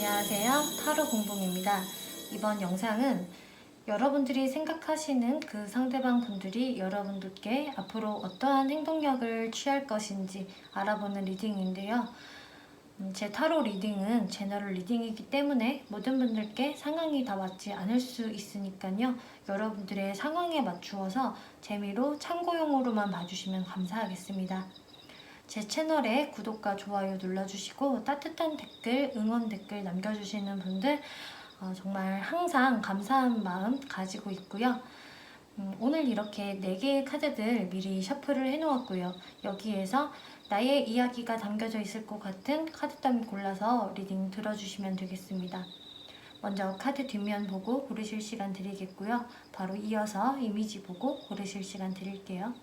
안녕하세요. 타로 공봉입니다. 이번 영상은 여러분들이 생각하시는 그 상대방 분들이 여러분들께 앞으로 어떠한 행동력을 취할 것인지 알아보는 리딩인데요. 제 타로 리딩은 제너럴 리딩이기 때문에 모든 분들께 상황이 다 맞지 않을 수 있으니까요. 여러분들의 상황에 맞추어서 재미로 참고용으로만 봐주시면 감사하겠습니다. 제 채널에 구독과 좋아요 눌러주시고 따뜻한 댓글, 응원 댓글 남겨주시는 분들 정말 항상 감사한 마음 가지고 있고요. 오늘 이렇게 4개의 카드들 미리 셔플을 해놓았고요. 여기에서 나의 이야기가 담겨져 있을 것 같은 카드 따위 골라서 리딩 들어주시면 되겠습니다. 먼저 카드 뒷면 보고 고르실 시간 드리겠고요. 바로 이어서 이미지 보고 고르실 시간 드릴게요.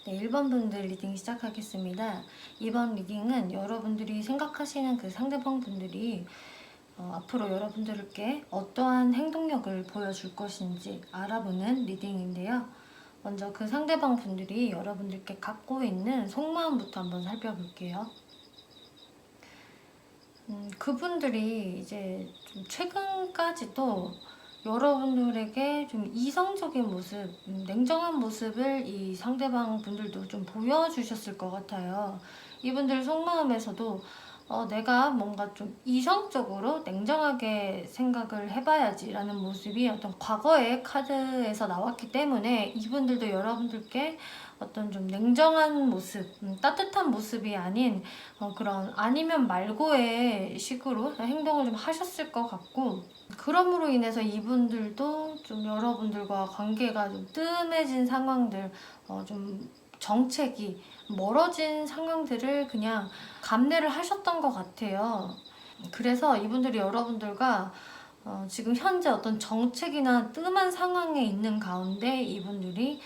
네, 1번 분들 리딩 시작하겠습니다. 이번 리딩은 여러분들이 생각하시는 그 상대방 분들이 앞으로 여러분들께 어떠한 행동력을 보여줄 것인지 알아보는 리딩인데요. 먼저 그 상대방 분들이 여러분들께 갖고 있는 속마음부터 한번 살펴볼게요. 그분들이 이제 좀 최근까지도 여러분들에게 좀 이성적인 모습, 냉정한 모습을 이 상대방 분들도 좀 보여주셨을 것 같아요. 이분들 속마음에서도 내가 뭔가 좀 이성적으로 냉정하게 생각을 해봐야지 라는 모습이 어떤 과거의 카드에서 나왔기 때문에 이분들도 여러분들께 어떤 좀 냉정한 모습, 따뜻한 모습이 아닌 그런 아니면 말고의 식으로 행동을 좀 하셨을 것 같고, 그럼으로 인해서 이분들도 좀 여러분들과 관계가 좀 뜸해진 상황들, 좀 정책이 멀어진 상황들을 그냥 감내를 하셨던 것 같아요. 그래서 이분들이 여러분들과 지금 현재 어떤 정책이나 뜸한 상황에 있는 가운데 이분들이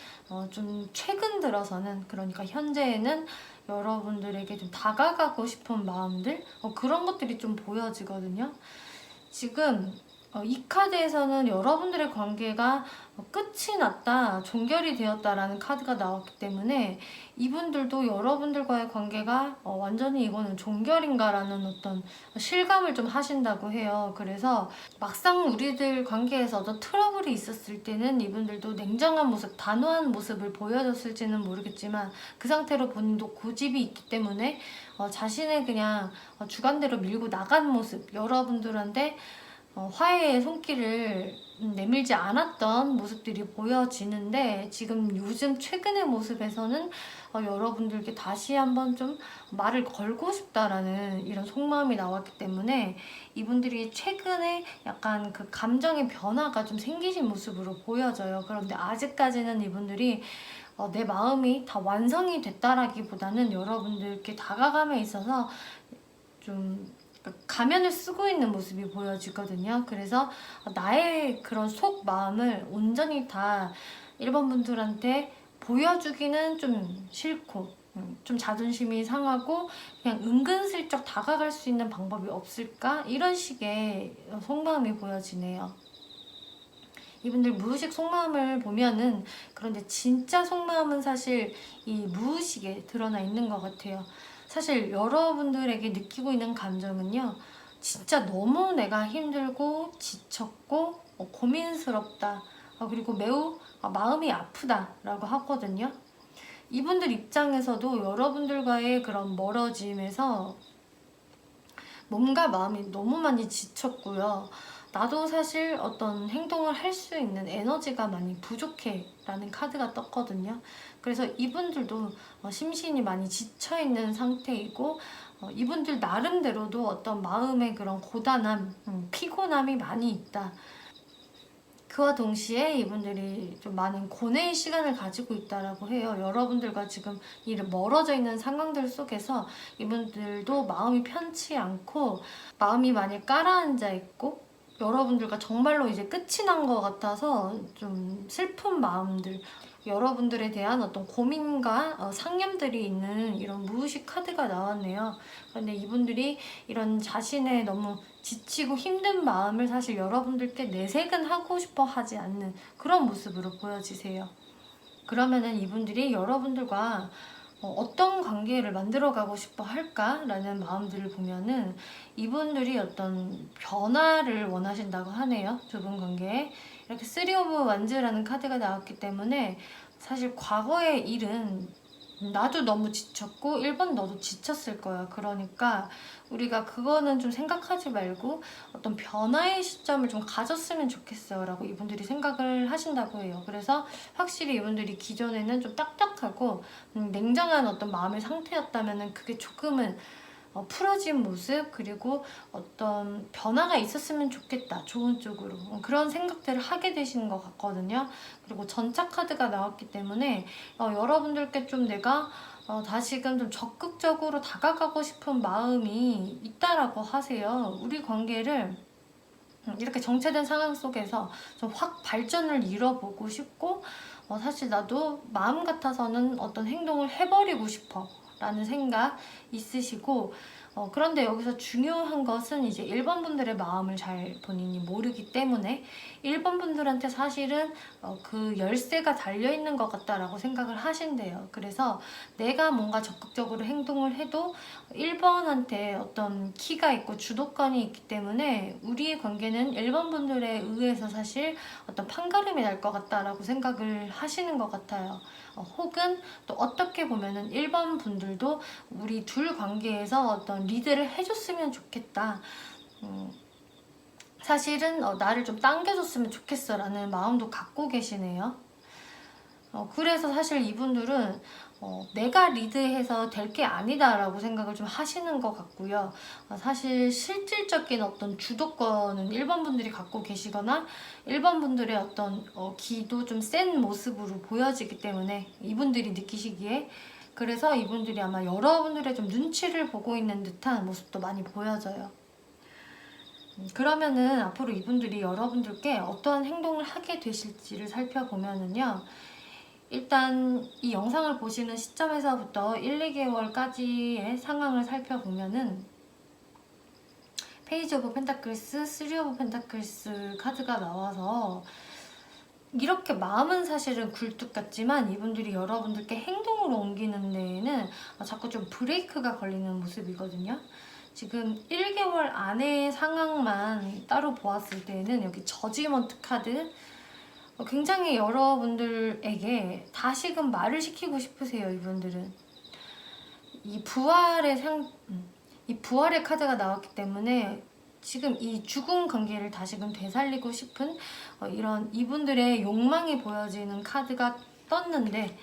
좀 최근 들어서는, 그러니까 현재에는 여러분들에게 좀 다가가고 싶은 마음들, 그런 것들이 좀 보여지거든요. 지금 이 카드에서는 여러분들의 관계가 끝이 났다, 종결이 되었다라는 카드가 나왔기 때문에 이분들도 여러분들과의 관계가 완전히 이거는 종결인가라는 어떤 실감을 좀 하신다고 해요. 그래서 막상 우리들 관계에서 어떤 트러블이 있었을 때는 이분들도 냉정한 모습, 단호한 모습을 보여줬을지는 모르겠지만 그 상태로 본인도 고집이 있기 때문에 자신의 그냥 주관대로 밀고 나간 모습, 여러분들한테 화해의 손길을 내밀지 않았던 모습들이 보여지는데, 지금 요즘 최근의 모습에서는 여러분들께 다시 한번 좀 말을 걸고 싶다라는 이런 속마음이 나왔기 때문에 이분들이 최근에 약간 그 감정의 변화가 좀 생기신 모습으로 보여져요. 그런데 아직까지는 이분들이 내 마음이 다 완성이 됐다라기보다는 여러분들께 다가감에 있어서 좀 가면을 쓰고 있는 모습이 보여지거든요. 그래서 나의 그런 속 마음을 온전히 다 1번 분들한테 보여주기는 좀 싫고, 좀 자존심이 상하고 그냥 은근슬쩍 다가갈 수 있는 방법이 없을까? 이런 식의 속마음이 보여지네요. 이분들 무의식 속마음을 보면은, 그런데 진짜 속마음은 사실 이 무의식에 드러나 있는 것 같아요. 사실 여러분들에게 느끼고 있는 감정은요, 진짜 너무 내가 힘들고 지쳤고 고민스럽다, 그리고 매우 마음이 아프다 라고 하거든요. 이분들 입장에서도 여러분들과의 그런 멀어짐에서 몸과 마음이 너무 많이 지쳤고요. 나도 사실 어떤 행동을 할 수 있는 에너지가 많이 부족해 라는 카드가 떴거든요. 그래서 이분들도 심신이 많이 지쳐있는 상태이고, 이분들 나름대로도 어떤 마음의 그런 고단함, 피곤함이 많이 있다. 그와 동시에 이분들이 좀 많은 고뇌의 시간을 가지고 있다라고 해요. 여러분들과 지금 멀어져 있는 상황들 속에서 이분들도 마음이 편치 않고 마음이 많이 가라앉아 있고 여러분들과 정말로 이제 끝이 난 것 같아서 좀 슬픈 마음들, 여러분들에 대한 어떤 고민과 상념들이 있는 이런 무의식 카드가 나왔네요. 근데 이분들이 이런 자신의 너무 지치고 힘든 마음을 사실 여러분들께 내색은 하고 싶어 하지 않는 그런 모습으로 보여지세요. 그러면은 이분들이 여러분들과 어떤 관계를 만들어가고 싶어 할까라는 마음들을 보면은 이분들이 어떤 변화를 원하신다고 하네요. 두 분 관계에. 이렇게 3 오브 완즈라는 카드가 나왔기 때문에 사실 과거의 일은 나도 너무 지쳤고 1번 너도 지쳤을 거야. 그러니까 우리가 그거는 좀 생각하지 말고 어떤 변화의 시점을 좀 가졌으면 좋겠어요 라고 이분들이 생각을 하신다고 해요. 그래서 확실히 이분들이 기존에는 좀 딱딱하고 냉정한 어떤 마음의 상태였다면 그게 조금은 풀어진 모습, 그리고 어떤 변화가 있었으면 좋겠다, 좋은 쪽으로 그런 생각들을 하게 되시는 것 같거든요. 그리고 전차 카드가 나왔기 때문에 여러분들께 좀 내가 다시금 좀 적극적으로 다가가고 싶은 마음이 있다라고 하세요. 우리 관계를 이렇게 정체된 상황 속에서 좀 확 발전을 이뤄보고 싶고 사실 나도 마음 같아서는 어떤 행동을 해버리고 싶어 라는 생각 있으시고 그런데 여기서 중요한 것은 이제 1번 분들의 마음을 잘 본인이 모르기 때문에 1번 분들한테 사실은 그 열쇠가 달려있는 것 같다라고 생각을 하신대요. 그래서 내가 뭔가 적극적으로 행동을 해도 1번한테 어떤 키가 있고 주도권이 있기 때문에 우리의 관계는 1번 분들에 의해서 사실 어떤 판가름이 날 것 같다라고 생각을 하시는 것 같아요. 혹은 또 어떻게 보면은 1번 분들도 우리 둘 관계에서 어떤 리드를 해줬으면 좋겠다. 사실은 나를 좀 당겨줬으면 좋겠어 라는 마음도 갖고 계시네요. 그래서 사실 이분들은 내가 리드해서 될 게 아니다 라고 생각을 좀 하시는 것 같고요. 사실 실질적인 어떤 주도권은 1번 분들이 갖고 계시거나 1번 분들의 어떤 기도 좀 센 모습으로 보여지기 때문에 이분들이 느끼시기에, 그래서 이분들이 아마 여러분들의 좀 눈치를 보고 있는 듯한 모습도 많이 보여져요. 그러면은 앞으로 이분들이 여러분들께 어떠한 행동을 하게 되실지를 살펴보면은요. 일단 이 영상을 보시는 시점에서부터 1, 2개월까지의 상황을 살펴보면은 페이지 오브 펜타클스, 3 오브 펜타클스 카드가 나와서 이렇게 마음은 사실은 굴뚝 같지만 이분들이 여러분들께 행동으로 옮기는 데에는 자꾸 좀 브레이크가 걸리는 모습이거든요. 지금 1개월 안의 상황만 따로 보았을 때는 여기 저지먼트 카드, 굉장히 여러분들에게 다시금 말을 시키고 싶으세요. 이분들은 이 부활의 카드가 나왔기 때문에 지금 이 죽은 관계를 다시금 되살리고 싶은 이런 이분들의 욕망이 보여지는 카드가 떴는데,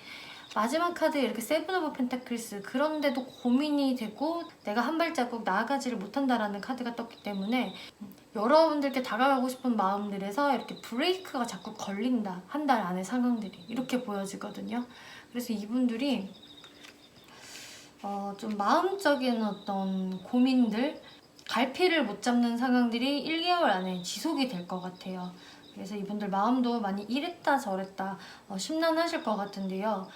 마지막 카드에 이렇게 7 오브 펜타클스, 그런데도 고민이 되고 내가 한 발자국 나아가지를 못한다라는 카드가 떴기 때문에 여러분들께 다가가고 싶은 마음들에서 이렇게 브레이크가 자꾸 걸린다. 한 달 안의 상황들이 이렇게 보여지거든요. 그래서 이분들이 좀 마음적인 어떤 고민들, 갈피를 못 잡는 상황들이 1개월 안에 지속이 될 것 같아요. 그래서 이분들 마음도 많이 이랬다 저랬다 심란하실 것 같은데요.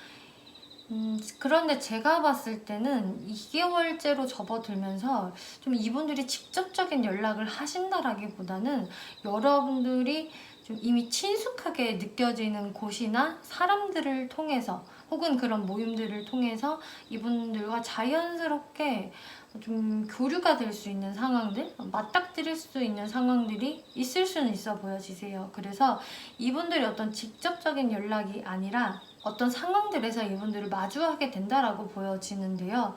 그런데 제가 봤을 때는 2개월째로 접어들면서 좀 이분들이 직접적인 연락을 하신다라기보다는 여러분들이 좀 이미 친숙하게 느껴지는 곳이나 사람들을 통해서 혹은 그런 모임들을 통해서 이분들과 자연스럽게 좀 교류가 될 수 있는 상황들, 맞닥뜨릴 수 있는 상황들이 있을 수는 있어 보여지세요. 그래서 이분들이 어떤 직접적인 연락이 아니라 어떤 상황들에서 이분들을 마주하게 된다라고 보여지는데요.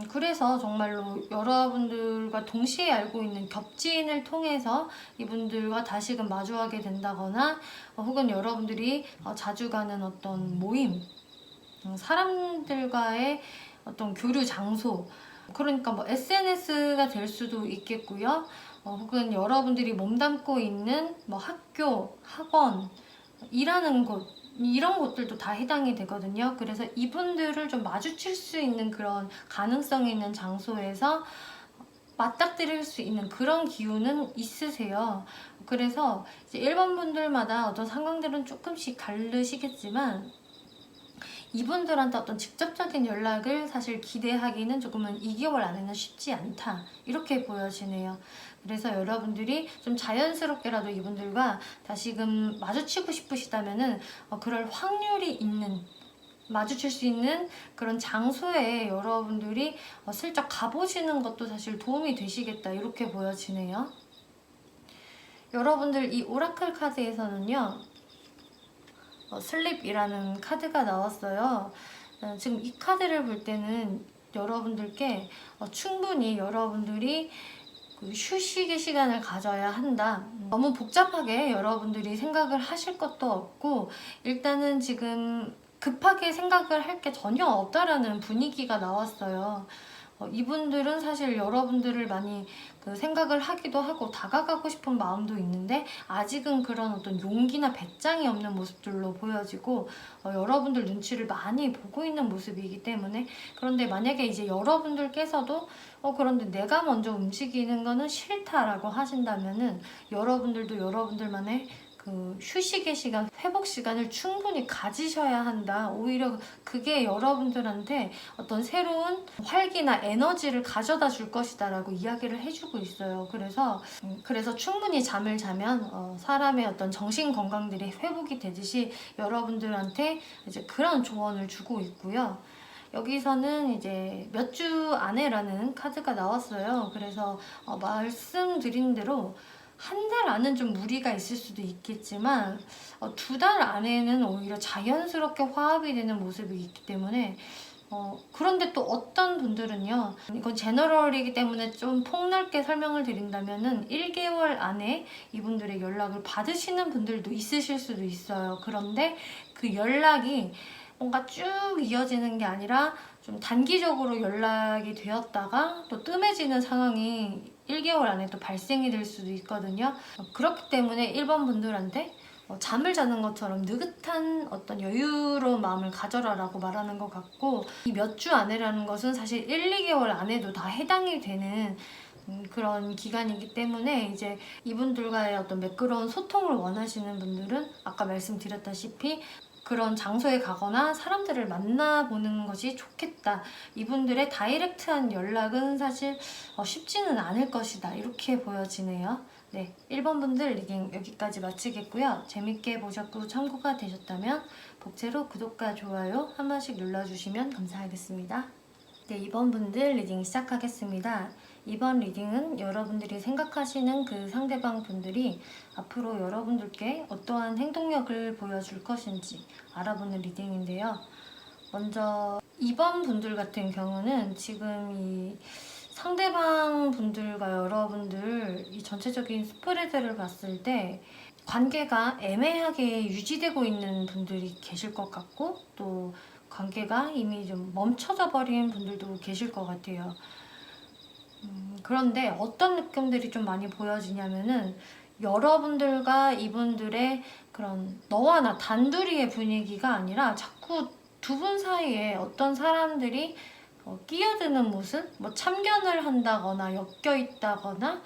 그래서 정말로 여러분들과 동시에 알고 있는 겹지인을 통해서 이분들과 다시금 마주하게 된다거나 혹은 여러분들이 자주 가는 어떤 모임, 사람들과의 어떤 교류 장소, 그러니까 뭐 SNS가 될 수도 있겠고요. 혹은 여러분들이 몸담고 있는 뭐 학교, 학원, 일하는 곳, 이런 곳들도 다 해당이 되거든요. 그래서 이분들을 좀 마주칠 수 있는 그런 가능성이 있는 장소에서 맞닥뜨릴 수 있는 그런 기운은 있으세요. 그래서 이제 1번 분들마다 어떤 상황들은 조금씩 다르시겠지만 이분들한테 어떤 직접적인 연락을 사실 기대하기는 조금은 2개월 안에는 쉽지 않다, 이렇게 보여지네요. 그래서 여러분들이 좀 자연스럽게라도 이분들과 다시금 마주치고 싶으시다면은 그럴 확률이 있는, 마주칠 수 있는 그런 장소에 여러분들이 슬쩍 가보시는 것도 사실 도움이 되시겠다, 이렇게 보여지네요. 여러분들 이 오라클 카드에서는요, 슬립이라는 카드가 나왔어요. 지금 이 카드를 볼 때는 여러분들께 충분히 여러분들이 그 휴식의 시간을 가져야 한다. 너무 복잡하게 여러분들이 생각을 하실 것도 없고, 일단은 지금 급하게 생각을 할 게 전혀 없다라는 분위기가 나왔어요. 이분들은 사실 여러분들을 많이 그 생각을 하기도 하고 다가가고 싶은 마음도 있는데 아직은 그런 어떤 용기나 배짱이 없는 모습들로 보여지고 여러분들 눈치를 많이 보고 있는 모습이기 때문에, 그런데 만약에 이제 여러분들께서도 그런데 내가 먼저 움직이는 거는 싫다라고 하신다면은 여러분들도 여러분들만의 그 휴식의 시간, 회복 시간을 충분히 가지셔야 한다. 오히려 그게 여러분들한테 어떤 새로운 활기나 에너지를 가져다 줄 것이다 라고 이야기를 해주고 있어요. 그래서 충분히 잠을 자면 사람의 어떤 정신 건강들이 회복이 되듯이 여러분들한테 이제 그런 조언을 주고 있고요. 여기서는 이제 몇 주 안에라는 카드가 나왔어요. 그래서 말씀드린 대로 한 달 안은 좀 무리가 있을 수도 있겠지만 2달 안에는 오히려 자연스럽게 화합이 되는 모습이 있기 때문에, 그런데 또 어떤 분들은요, 이건 제너럴이기 때문에 좀 폭넓게 설명을 드린다면은 1개월 안에 이분들의 연락을 받으시는 분들도 있으실 수도 있어요. 그런데 그 연락이 뭔가 쭉 이어지는 게 아니라 좀 단기적으로 연락이 되었다가 또 뜸해지는 상황이 1개월 안에 또 발생이 될 수도 있거든요. 그렇기 때문에 1번 분들한테 잠을 자는 것처럼 느긋한 어떤 여유로운 마음을 가져라 라고 말하는 것 같고, 이 몇 주 안에라는 것은 사실 1, 2개월 안에도 다 해당이 되는 그런 기간이기 때문에 이제 이분들과의 어떤 매끄러운 소통을 원하시는 분들은 아까 말씀드렸다시피 그런 장소에 가거나 사람들을 만나보는 것이 좋겠다. 이분들의 다이렉트한 연락은 사실 쉽지는 않을 것이다, 이렇게 보여지네요. 네, 1번 분들 리딩 여기까지 마치겠고요. 재밌게 보셨고 참고가 되셨다면 복채로 구독과 좋아요 한 번씩 눌러주시면 감사하겠습니다. 네, 2번 분들 리딩 시작하겠습니다. 이번 리딩은 여러분들이 생각하시는 그 상대방 분들이 앞으로 여러분들께 어떠한 행동력을 보여줄 것인지 알아보는 리딩인데요. 먼저 2번 분들 같은 경우는 지금 이 상대방 분들과 여러분들 이 전체적인 스프레드를 봤을 때 관계가 애매하게 유지되고 있는 분들이 계실 것 같고, 또 관계가 이미 좀 멈춰져 버린 분들도 계실 것 같아요. 그런데 어떤 느낌들이 좀 많이 보여지냐면은 여러분들과 이분들의 그런 너와 나 단둘이의 분위기가 아니라 자꾸 두 분 사이에 어떤 사람들이 끼어드는 모습? 뭐 참견을 한다거나 엮여 있다거나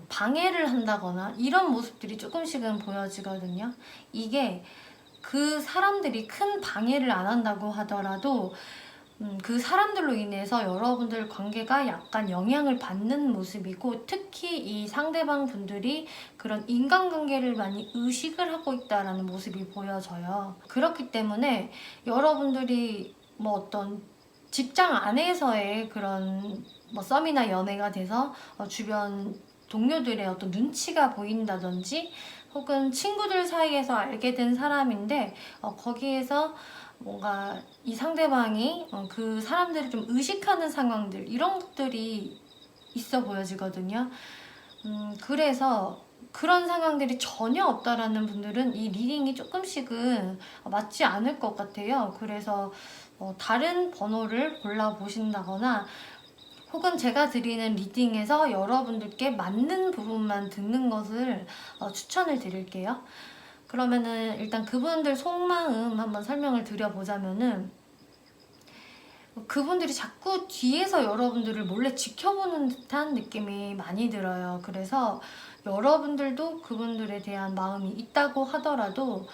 방해를 한다거나 이런 모습들이 조금씩은 보여지거든요. 이게 그 사람들이 큰 방해를 안 한다고 하더라도 그 사람들로 인해서 여러분들 관계가 약간 영향을 받는 모습이고, 특히 이 상대방 분들이 그런 인간관계를 많이 의식을 하고 있다는 모습이 보여져요. 그렇기 때문에 여러분들이 뭐 어떤 직장 안에서의 그런 뭐 썸이나 연애가 돼서 주변 동료들의 어떤 눈치가 보인다든지, 혹은 친구들 사이에서 알게 된 사람인데 거기에서 뭔가 이 상대방이 그 사람들을 좀 의식하는 상황들, 이런 것들이 있어 보여지거든요. 그래서 그런 상황들이 전혀 없다라는 분들은 이 리딩이 조금씩은 맞지 않을 것 같아요. 그래서 다른 번호를 골라 보신다거나, 혹은 제가 드리는 리딩에서 여러분들께 맞는 부분만 듣는 것을 추천을 드릴게요. 그러면은 일단 그분들 속마음 한번 설명을 드려보자면은, 그분들이 자꾸 뒤에서 여러분들을 몰래 지켜보는 듯한 느낌이 많이 들어요. 그래서 여러분들도 그분들에 대한 마음이 있다고 하더라도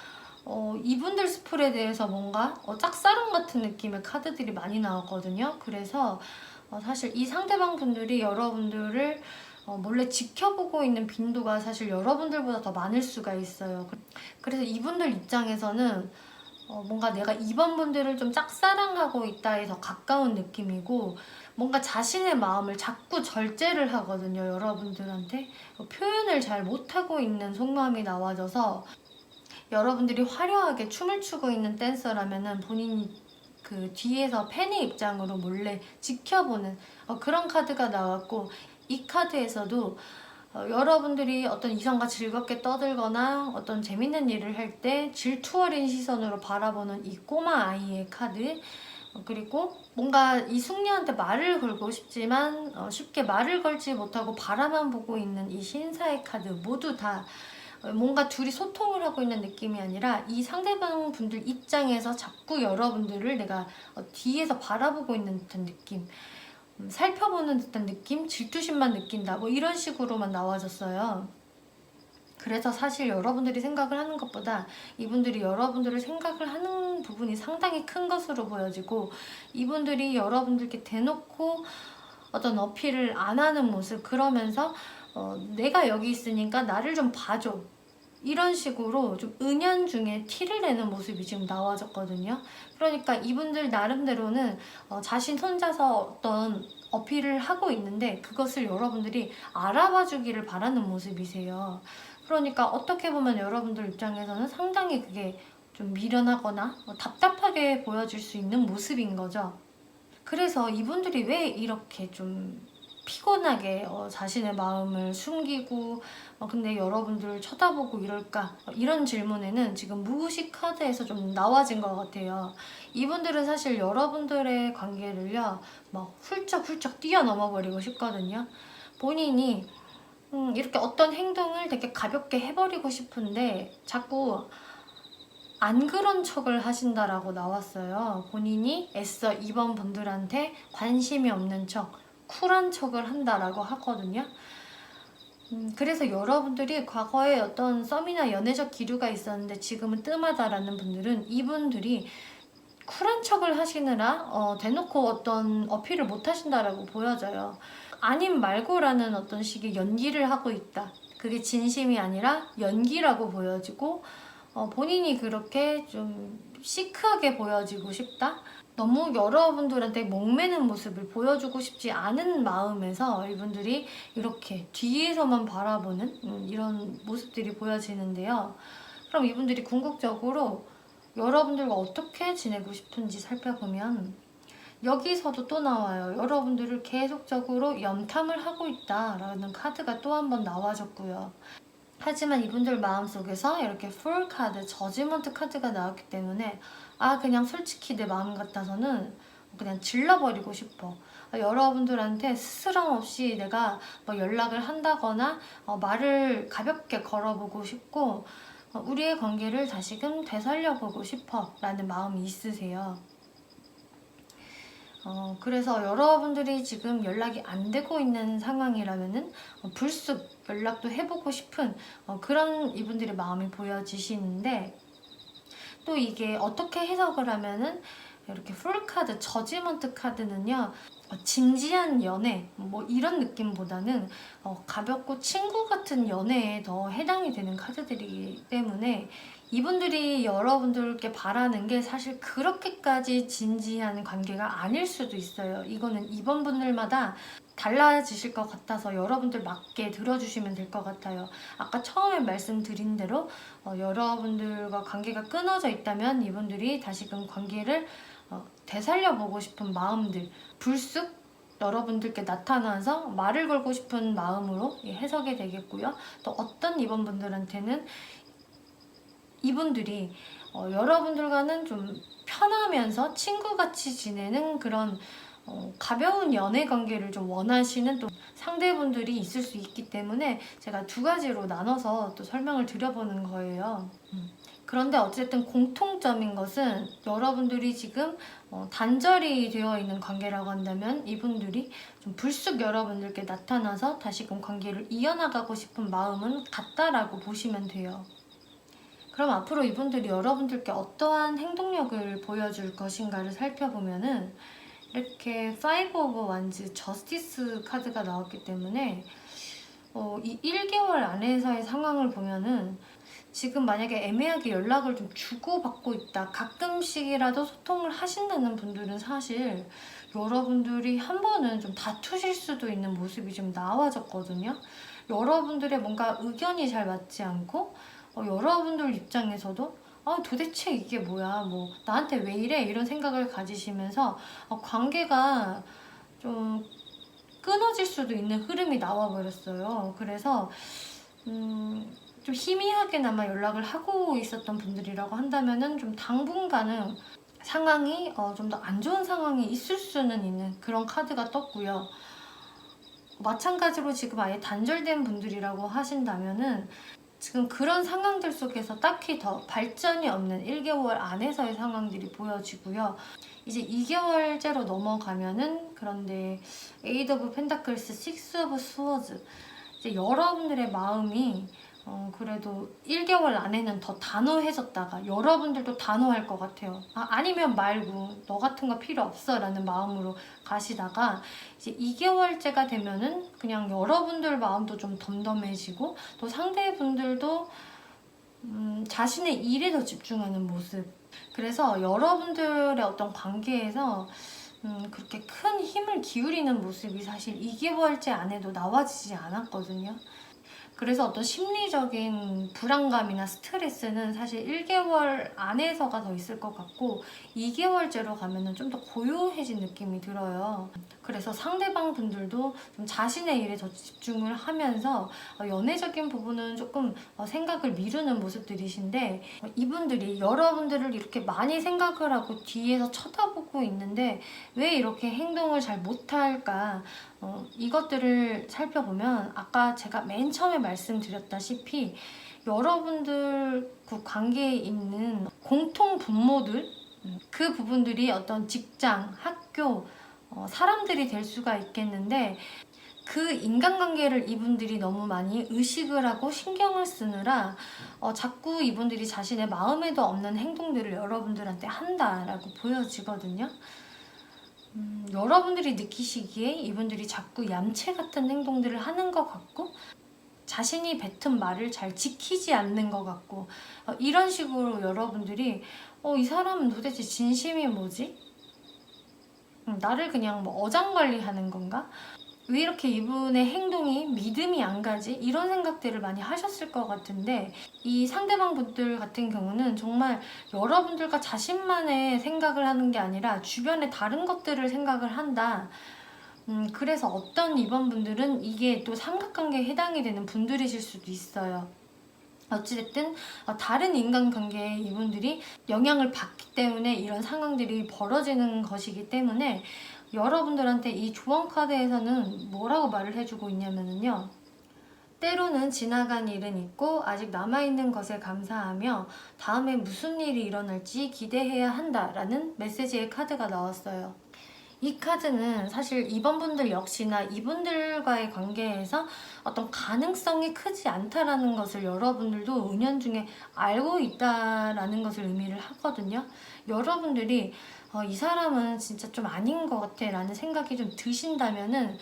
이분들 스플에 대해서 뭔가 짝사랑 같은 느낌의 카드들이 많이 나왔거든요. 그래서 사실 이 상대방 분들이 여러분들을 몰래 지켜보고 있는 빈도가 사실 여러분들보다 더 많을 수가 있어요. 그래서 이분들 입장에서는 뭔가 내가 이번 분들을 좀 짝사랑하고 있다에 더 가까운 느낌이고, 뭔가 자신의 마음을 자꾸 절제를 하거든요. 여러분들한테 표현을 잘 못하고 있는 속마음이 나와져서, 여러분들이 화려하게 춤을 추고 있는 댄서라면은 본인이 그 뒤에서 팬의 입장으로 몰래 지켜보는 그런 카드가 나왔고, 이 카드에서도 여러분들이 어떤 이성과 즐겁게 떠들거나 어떤 재밌는 일을 할 때 질투 어린 시선으로 바라보는 이 꼬마 아이의 카드, 그리고 뭔가 이 숙녀한테 말을 걸고 싶지만 쉽게 말을 걸지 못하고 바라만 보고 있는 이 신사의 카드, 모두 다 뭔가 둘이 소통을 하고 있는 느낌이 아니라 이 상대방 분들 입장에서 자꾸 여러분들을 내가 뒤에서 바라보고 있는 듯한 느낌, 살펴보는 듯한 느낌, 질투심만 느낀다, 뭐 이런 식으로만 나와졌어요. 그래서 사실 여러분들이 생각을 하는 것보다 이분들이 여러분들을 생각을 하는 부분이 상당히 큰 것으로 보여지고, 이분들이 여러분들께 대놓고 어떤 어필을 안 하는 모습, 그러면서 내가 여기 있으니까 나를 좀 봐줘, 이런 식으로 좀 은연중에 티를 내는 모습이 지금 나와졌거든요. 그러니까 이분들 나름대로는 자신 혼자서 어떤 어필을 하고 있는데 그것을 여러분들이 알아봐 주기를 바라는 모습이세요. 그러니까 어떻게 보면 여러분들 입장에서는 상당히 그게 좀 미련하거나 답답하게 보여질 수 있는 모습인 거죠. 그래서 이분들이 왜 이렇게 좀 피곤하게 자신의 마음을 숨기고 근데 여러분들을 쳐다보고 이럴까, 이런 질문에는 지금 무의식 카드에서 좀 나와진 것 같아요. 이분들은 사실 여러분들의 관계를요 막 훌쩍훌쩍 뛰어넘어 버리고 싶거든요. 본인이 이렇게 어떤 행동을 되게 가볍게 해버리고 싶은데 자꾸 안 그런 척을 하신다라고 나왔어요. 본인이 애써 이번 분들한테 관심이 없는 척, 쿨한 척을 한다라고 하거든요. 그래서 여러분들이 과거에 어떤 썸이나 연애적 기류가 있었는데 지금은 뜸하다라는 분들은 이분들이 쿨한 척을 하시느라 대놓고 어떤 어필을 못 하신다라고 보여져요. 아님 말고라는 어떤 식의 연기를 하고 있다. 그게 진심이 아니라 연기라고 보여지고, 본인이 그렇게 좀 시크하게 보여지고 싶다? 너무 여러분들한테 목매는 모습을 보여주고 싶지 않은 마음에서 이분들이 이렇게 뒤에서만 바라보는 이런 모습들이 보여지는데요. 그럼 이분들이 궁극적으로 여러분들과 어떻게 지내고 싶은지 살펴보면, 여기서도 또 나와요. 여러분들을 계속적으로 염탐을 하고 있다라는 카드가 또 한 번 나와줬고요. 하지만 이분들 마음속에서 이렇게 풀 카드, 저지먼트 카드가 나왔기 때문에 그냥 솔직히 내 마음 같아서는 그냥 질러버리고 싶어. 여러분들한테 스스럼 없이 내가 뭐 연락을 한다거나 말을 가볍게 걸어보고 싶고, 우리의 관계를 다시금 되살려보고 싶어 라는 마음이 있으세요. 그래서 여러분들이 지금 연락이 안 되고 있는 상황이라면은 불쑥 연락도 해보고 싶은 그런 이분들의 마음이 보여지시는데, 또 이게 어떻게 해석을 하면은 이렇게 풀카드, 저지먼트 카드는요 진지한 연애 뭐 이런 느낌보다는 가볍고 친구 같은 연애에 더 해당이 되는 카드들이기 때문에, 이분들이 여러분들께 바라는 게 사실 그렇게까지 진지한 관계가 아닐 수도 있어요. 이거는 이번 분들마다 달라지실 것 같아서 여러분들 맞게 들어주시면 될 것 같아요. 아까 처음에 말씀드린 대로 여러분들과 관계가 끊어져 있다면 이분들이 다시금 관계를 되살려보고 싶은 마음들, 불쑥 여러분들께 나타나서 말을 걸고 싶은 마음으로 해석이 되겠고요. 또 어떤 이번 분들한테는 이분들이 여러분들과는 좀 편하면서 친구같이 지내는 그런 가벼운 연애 관계를 좀 원하시는 또 상대분들이 있을 수 있기 때문에 제가 두 가지로 나눠서 또 설명을 드려보는 거예요. 그런데 어쨌든 공통점인 것은 여러분들이 지금 단절이 되어 있는 관계라고 한다면 이분들이 좀 불쑥 여러분들께 나타나서 다시금 관계를 이어나가고 싶은 마음은 같다라고 보시면 돼요. 그럼 앞으로 이분들이 여러분들께 어떠한 행동력을 보여줄 것인가를 살펴보면은 이렇게 5 오브 완즈 저스티스 카드가 나왔기 때문에 이 1개월 안에서의 상황을 보면은 지금 만약에 애매하게 연락을 좀 주고받고 있다, 가끔씩이라도 소통을 하신다는 분들은 사실 여러분들이 한 번은 좀 다투실 수도 있는 모습이 좀 나와졌거든요. 여러분들의 뭔가 의견이 잘 맞지 않고 여러분들 입장에서도 도대체 이게 뭐야, 뭐 나한테 왜 이래, 이런 생각을 가지시면서 관계가 좀 끊어질 수도 있는 흐름이 나와버렸어요. 그래서 좀 희미하게나마 연락을 하고 있었던 분들이라고 한다면은 좀 당분간은 상황이 좀 더 안 좋은 상황이 있을 수는 있는 그런 카드가 떴고요. 마찬가지로 지금 아예 단절된 분들이라고 하신다면은 지금 그런 상황들 속에서 딱히 더 발전이 없는 1개월 안에서의 상황들이 보여지고요. 이제 2개월째로 넘어가면은 그런데 8 오브 펜타클스, 6 오브 스워즈, 이제 여러분들의 마음이 그래도 1개월 안에는 더 단호해졌다가 여러분들도 단호할 것 같아요. 아니면 말고 너 같은 거 필요 없어 라는 마음으로 가시다가 이제 2개월째가 되면은 그냥 여러분들 마음도 좀 덤덤해지고 또 상대분들도 자신의 일에 더 집중하는 모습. 그래서 여러분들의 어떤 관계에서 그렇게 큰 힘을 기울이는 모습이 사실 2개월째 안에도 나와지지 않았거든요. 그래서 어떤 심리적인 불안감이나 스트레스는 사실 1개월 안에서가 더 있을 것 같고 2개월째로 가면은 좀 더 고요해진 느낌이 들어요. 그래서 상대방 분들도 좀 자신의 일에 더 집중을 하면서 연애적인 부분은 조금 생각을 미루는 모습들이신데 이분들이 여러분들을 이렇게 많이 생각을 하고 뒤에서 쳐다보고 있는데 왜 이렇게 행동을 잘 못할까? 이것들을 살펴보면 아까 제가 맨 처음에 말씀드렸다시피 여러분들 그 관계에 있는 공통 분모들, 그 부분들이 어떤 직장, 학교, 사람들이 될 수가 있겠는데 그 인간관계를 이분들이 너무 많이 의식을 하고 신경을 쓰느라 자꾸 이분들이 자신의 마음에도 없는 행동들을 여러분들한테 한다라고 보여지거든요. 여러분들이 느끼시기에 이분들이 자꾸 얌체 같은 행동들을 하는 것 같고 자신이 뱉은 말을 잘 지키지 않는 것 같고 이런 식으로 여러분들이 이 사람은 도대체 진심이 뭐지? 나를 그냥 뭐 어장관리하는 건가? 왜 이렇게 이분의 행동이 믿음이 안 가지? 이런 생각들을 많이 하셨을 것 같은데 이 상대방 분들 같은 경우는 정말 여러분들과 자신만의 생각을 하는 게 아니라 주변의 다른 것들을 생각을 한다. 그래서 어떤 이번 분들은 이게 또 삼각관계에 해당이 되는 분들이실 수도 있어요. 어찌됐든 다른 인간관계에 이분들이 영향을 받기 때문에 이런 상황들이 벌어지는 것이기 때문에 여러분들한테 이 조언 카드에서는 뭐라고 말을 해주고 있냐면요. 때로는 지나간 일은 있고 아직 남아있는 것에 감사하며 다음에 무슨 일이 일어날지 기대해야 한다라는 메시지의 카드가 나왔어요. 이 카드는 사실 이번 분들 역시나 이분들과의 관계에서 어떤 가능성이 크지 않다라는 것을 여러분들도 은연중에 알고 있다라는 것을 의미를 하거든요. 여러분들이 이 사람은 진짜 좀 아닌 것 같아 라는 생각이 좀 드신다면은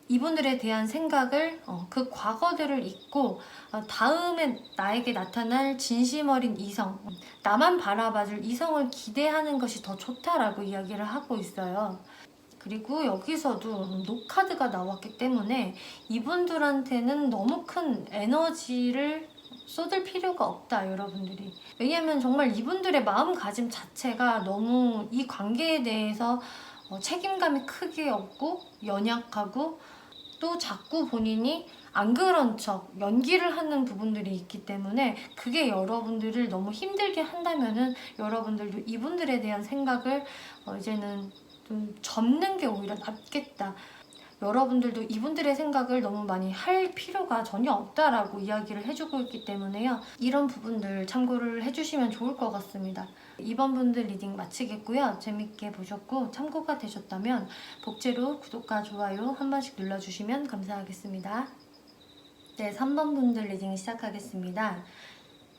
이분들에 대한 생각을 그 과거들을 잊고 다음에 나에게 나타날 진심 어린 이성, 나만 바라봐줄 이성을 기대하는 것이 더 좋다라고 이야기를 하고 있어요. 그리고 여기서도 노카드가 나왔기 때문에 이분들한테는 너무 큰 에너지를 쏟을 필요가 없다, 여러분들이. 왜냐면 정말 이분들의 마음가짐 자체가 너무 이 관계에 대해서 책임감이 크게 없고 연약하고 또 자꾸 본인이 안 그런 척 연기를 하는 부분들이 있기 때문에 그게 여러분들을 너무 힘들게 한다면은 여러분들도 이분들에 대한 생각을 이제는 좀 접는 게 오히려 낫겠다. 여러분들도 이분들의 생각을 너무 많이 할 필요가 전혀 없다라고 이야기를 해주고 있기 때문에요. 이런 부분들 참고를 해주시면 좋을 것 같습니다. 이번 분들 리딩 마치겠고요. 재밌게 보셨고 참고가 되셨다면 복제로 구독과 좋아요 한 번씩 눌러주시면 감사하겠습니다. 네, 3번 분들 리딩 시작하겠습니다.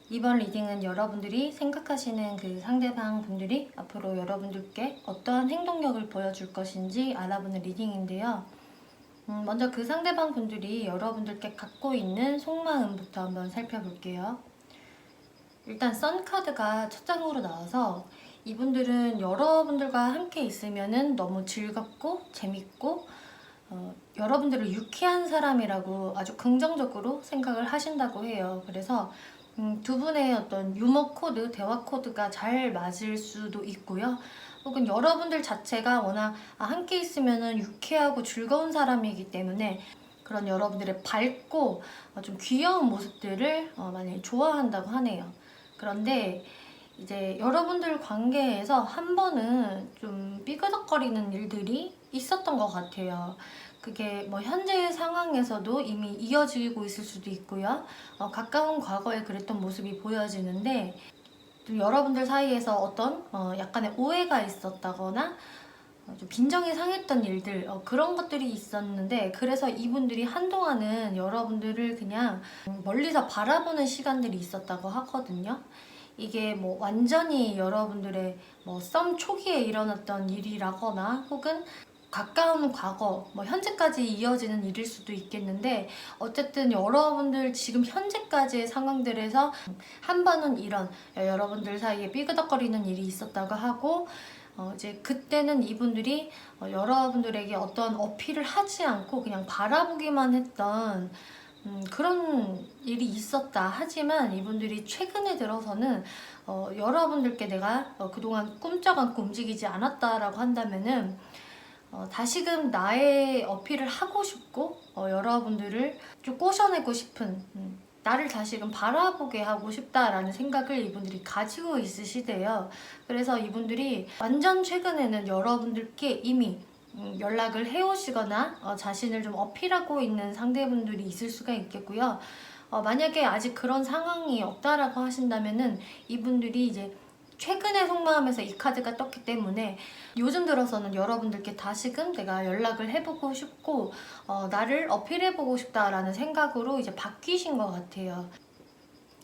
이번 리딩은 여러분들이 생각하시는 그 상대방 분들이 앞으로 여러분들께 어떠한 행동력을 보여줄 것인지 알아보는 리딩인데요. 먼저 그 상대방 분들이 여러분들께 갖고 있는 속마음부터 한번 살펴볼게요. 일단 선 카드가 첫 장으로 나와서 이분들은 여러분들과 함께 있으면 너무 즐겁고 재밌고 여러분들을 유쾌한 사람이라고 아주 긍정적으로 생각을 하신다고 해요. 그래서 두 분의 어떤 유머 코드, 대화 코드가 잘 맞을 수도 있고요. 혹은 여러분들 자체가 워낙 함께 있으면 유쾌하고 즐거운 사람이기 때문에 그런 여러분들의 밝고 좀 귀여운 모습들을 많이 좋아한다고 하네요. 그런데 이제 여러분들 관계에서 한 번은 좀 삐그덕거리는 일들이 있었던 것 같아요. 그게 뭐 현재의 상황에서도 이미 이어지고 있을 수도 있고요. 가까운 과거에 그랬던 모습이 보여지는데 좀 여러분들 사이에서 어떤 약간의 오해가 있었다거나 좀 빈정이 상했던 일들 그런 것들이 있었는데 그래서 이분들이 한동안은 여러분들을 그냥 멀리서 바라보는 시간들이 있었다고 하거든요. 이게 뭐 완전히 여러분들의 뭐 썸 초기에 일어났던 일이라거나 혹은 가까운 과거, 뭐 현재까지 이어지는 일일 수도 있겠는데 어쨌든 여러분들 지금 현재까지의 상황들에서 한 번은 이런 여러분들 사이에 삐그덕거리는 일이 있었다고 하고 이제 그때는 이분들이 여러분들에게 어떤 어필을 하지 않고 그냥 바라보기만 했던 그런 일이 있었다. 하지만 이분들이 최근에 들어서는 여러분들께 내가 그동안 꿈쩍 않고 움직이지 않았다라고 한다면은 다시금 나의 어필을 하고 싶고 여러분들을 좀 꼬셔내고 싶은 나를 다시금 바라보게 하고 싶다라는 생각을 이분들이 가지고 있으시대요. 그래서 이분들이 완전 최근에는 여러분들께 이미 연락을 해오시거나 자신을 좀 어필하고 있는 상대분들이 있을 수가 있겠고요. 만약에 아직 그런 상황이 없다라고 하신다면은 이분들이 이제 최근의 속마음에서 이 카드가 떴기 때문에 요즘 들어서는 여러분들께 다시금 내가 연락을 해보고 싶고 나를 어필해보고 싶다라는 생각으로 이제 바뀌신 것 같아요.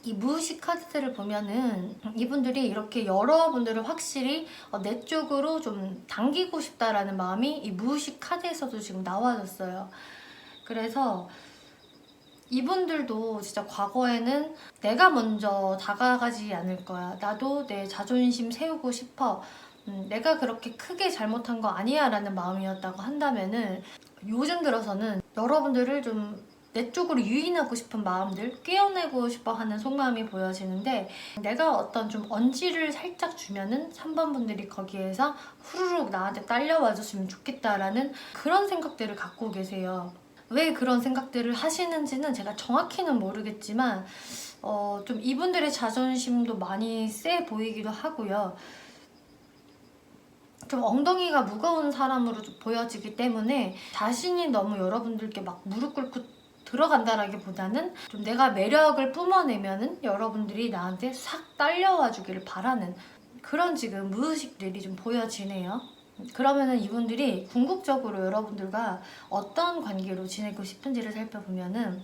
이 무의식 카드들을 보면은 이분들이 이렇게 여러분들을 확실히 내 쪽으로 좀 당기고 싶다라는 마음이 이 무의식 카드에서도 지금 나와졌어요. 그래서 이분들도 진짜 과거에는 내가 먼저 다가가지 않을 거야. 나도 내 자존심 세우고 싶어. 내가 그렇게 크게 잘못한 거 아니야 라는 마음이었다고 한다면은 요즘 들어서는 여러분들을 좀 내 쪽으로 유인하고 싶은 마음들, 깨어내고 싶어 하는 속마음이 보여지는데 내가 어떤 좀 언지를 살짝 주면은 3번 분들이 거기에서 후루룩 나한테 딸려와 줬으면 좋겠다라는 그런 생각들을 갖고 계세요. 왜 그런 생각들을 하시는지는 제가 정확히는 모르겠지만 좀 이분들의 자존심도 많이 세 보이기도 하고요. 좀 엉덩이가 무거운 사람으로 보여지기 때문에 자신이 너무 여러분들께 막 무릎 꿇고 들어간다라기보다는 좀 내가 매력을 뿜어내면은 여러분들이 나한테 싹 딸려와 주기를 바라는 그런 지금 무의식들이 좀 보여지네요. 그러면은 이분들이 궁극적으로 여러분들과 어떤 관계로 지내고 싶은지를 살펴보면은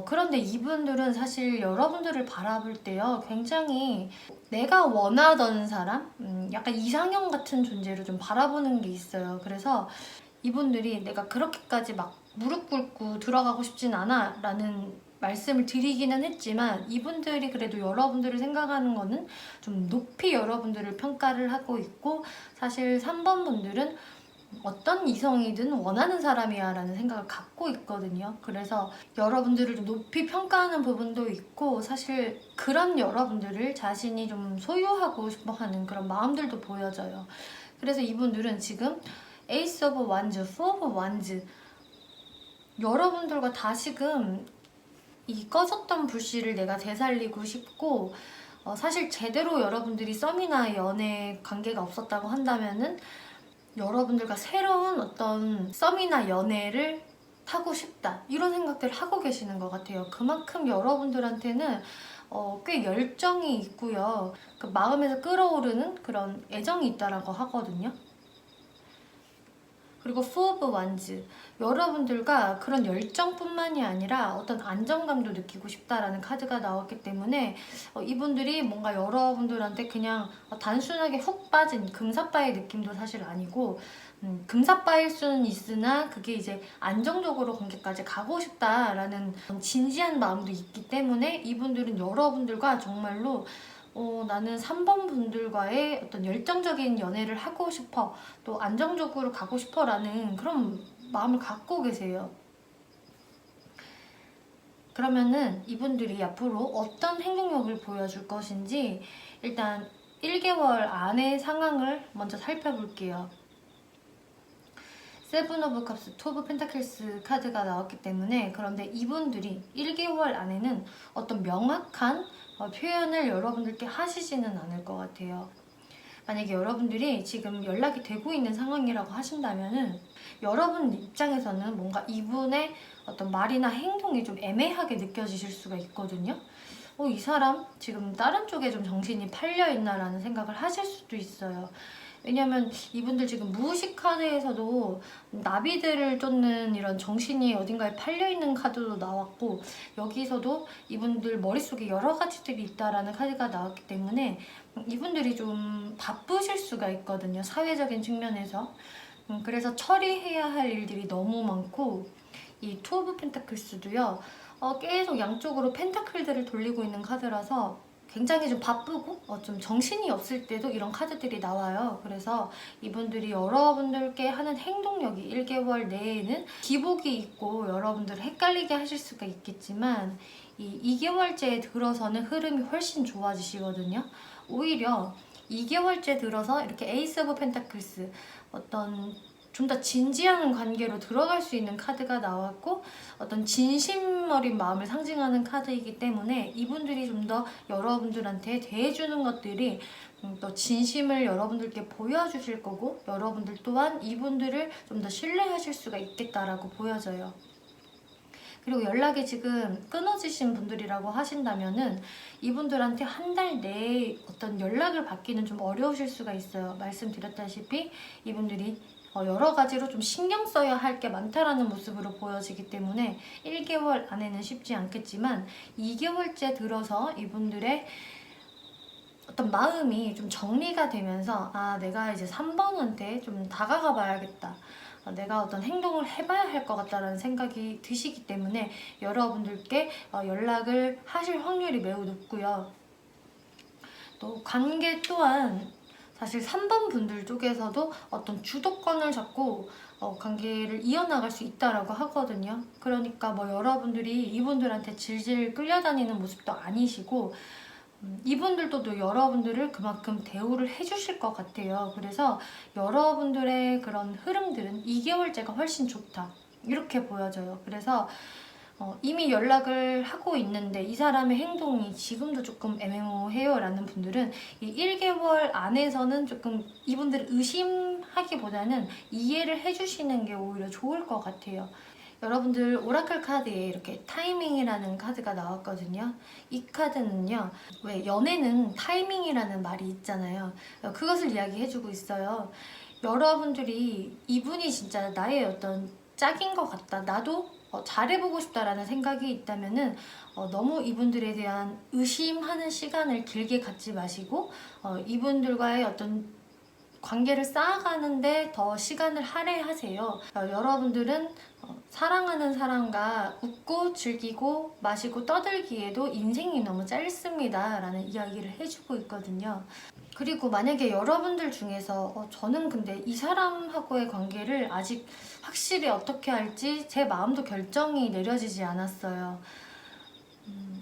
그런데 이분들은 사실 여러분들을 바라볼 때요 굉장히 내가 원하던 사람? 약간 이상형 같은 존재로 좀 바라보는 게 있어요. 그래서 이분들이 내가 그렇게까지 막 무릎 꿇고 들어가고 싶진 않아 라는 말씀을 드리기는 했지만 이분들이 그래도 여러분들을 생각하는 거는 좀 높이 여러분들을 평가를 하고 있고 사실 3번 분들은 어떤 이성이든 원하는 사람이야 라는 생각을 갖고 있거든요. 그래서 여러분들을 좀 높이 평가하는 부분도 있고 사실 그런 여러분들을 자신이 좀 소유하고 싶어 하는 그런 마음들도 보여져요. 그래서 이분들은 지금 에이스 오브 완즈, 포 오브 완즈 여러분들과 다시금 이 꺼졌던 불씨를 내가 되살리고 싶고 사실 제대로 여러분들이 썸이나 연애 관계가 없었다고 한다면은 여러분들과 새로운 어떤 썸이나 연애를 하고 싶다 이런 생각들을 하고 계시는 것 같아요. 그만큼 여러분들한테는 꽤 열정이 있고요. 그 마음에서 끓어오르는 그런 애정이 있다라고 하거든요. 그리고 Four of Wands, 여러분들과 그런 열정뿐만이 아니라 어떤 안정감도 느끼고 싶다라는 카드가 나왔기 때문에 이분들이 뭔가 여러분들한테 그냥 단순하게 훅 빠진 금사빠의 느낌도 사실 아니고, 금사빠일 수는 있으나 그게 이제 안정적으로 관계까지 가고 싶다라는 진지한 마음도 있기 때문에 이분들은 여러분들과 정말로 나는 3번 분들과의 어떤 열정적인 연애를 하고 싶어, 또 안정적으로 가고 싶어 라는 그런 마음을 갖고 계세요. 그러면은 이분들이 앞으로 어떤 행동력을 보여줄 것인지 일단 1개월 안의 상황을 먼저 살펴볼게요. 세븐 오브 컵스, 투 오브 펜타클스 카드가 나왔기 때문에, 그런데 이분들이 1개월 안에는 어떤 명확한 표현을 여러분들께 하시지는 않을 것 같아요. 만약에 여러분들이 지금 연락이 되고 있는 상황이라고 하신다면은 여러분 입장에서는 뭔가 이분의 어떤 말이나 행동이 좀 애매하게 느껴지실 수가 있거든요. 이 사람 지금 다른 쪽에 좀 정신이 팔려있나라는 생각을 하실 수도 있어요. 왜냐면 이분들 지금 무의식 카드에서도 나비들을 쫓는 이런 정신이 어딘가에 팔려있는 카드도 나왔고, 여기서도 이분들 머릿속에 여러 가지들이 있다라는 카드가 나왔기 때문에 이분들이 좀 바쁘실 수가 있거든요, 사회적인 측면에서. 그래서 처리해야 할 일들이 너무 많고, 이 투 오브 펜타클스도요, 계속 양쪽으로 펜타클들을 돌리고 있는 카드라서 굉장히 좀 바쁘고 좀 정신이 없을 때도 이런 카드들이 나와요. 그래서 이분들이 여러분들께 하는 행동력이 1개월 내에는 기복이 있고 여러분들을 헷갈리게 하실 수가 있겠지만, 이 2개월째에 들어서는 흐름이 훨씬 좋아지시거든요. 오히려 2개월째 들어서 이렇게 에이스 오브 펜타클스, 어떤 좀 더 진지한 관계로 들어갈 수 있는 카드가 나왔고, 어떤 진심 어린 마음을 상징하는 카드이기 때문에 이분들이 좀 더 여러분들한테 대해주는 것들이 또 진심을 여러분들께 보여주실 거고, 여러분들 또한 이분들을 좀 더 신뢰하실 수가 있겠다라고 보여져요. 그리고 연락이 지금 끊어지신 분들이라고 하신다면은 이분들한테 한 달 내에 어떤 연락을 받기는 좀 어려우실 수가 있어요. 말씀드렸다시피 이분들이 여러 가지로 좀 신경 써야 할 게 많다라는 모습으로 보여지기 때문에 1개월 안에는 쉽지 않겠지만, 2개월째 들어서 이분들의 어떤 마음이 좀 정리가 되면서, 내가 이제 3번한테 좀 다가가 봐야겠다, 내가 어떤 행동을 해봐야 할 것 같다라는 생각이 드시기 때문에 여러분들께 연락을 하실 확률이 매우 높고요. 또 관계 또한 사실 3번 분들 쪽에서도 어떤 주도권을 잡고 관계를 이어나갈 수 있다라고 하거든요. 그러니까 뭐 여러분들이 이분들한테 질질 끌려다니는 모습도 아니시고, 이분들도 또 여러분들을 그만큼 대우를 해주실 것 같아요. 그래서 여러분들의 그런 흐름들은 2개월째가 훨씬 좋다, 이렇게 보여져요. 그래서 이미 연락을 하고 있는데 이 사람의 행동이 지금도 조금 애매모호해요 라는 분들은 이 1개월 안에서는 조금 이분들을 의심하기보다는 이해를 해주시는 게 오히려 좋을 것 같아요. 여러분들 오라클 카드에 이렇게 타이밍이라는 카드가 나왔거든요. 이 카드는요, 왜 연애는 타이밍이라는 말이 있잖아요. 그것을 이야기해주고 있어요. 여러분들이 이분이 진짜 나의 어떤 짝인 것 같다, 나도 잘해보고 싶다라는 생각이 있다면은 너무 이분들에 대한 의심하는 시간을 길게 갖지 마시고 이분들과의 어떤 관계를 쌓아가는데 더 시간을 할애하세요. 여러분들은 사랑하는 사람과 웃고 즐기고 마시고 떠들기에도 인생이 너무 짧습니다 라는 이야기를 해주고 있거든요. 그리고 만약에 여러분들 중에서 저는 근데 이 사람하고의 관계를 아직 확실히 어떻게 할지 제 마음도 결정이 내려지지 않았어요,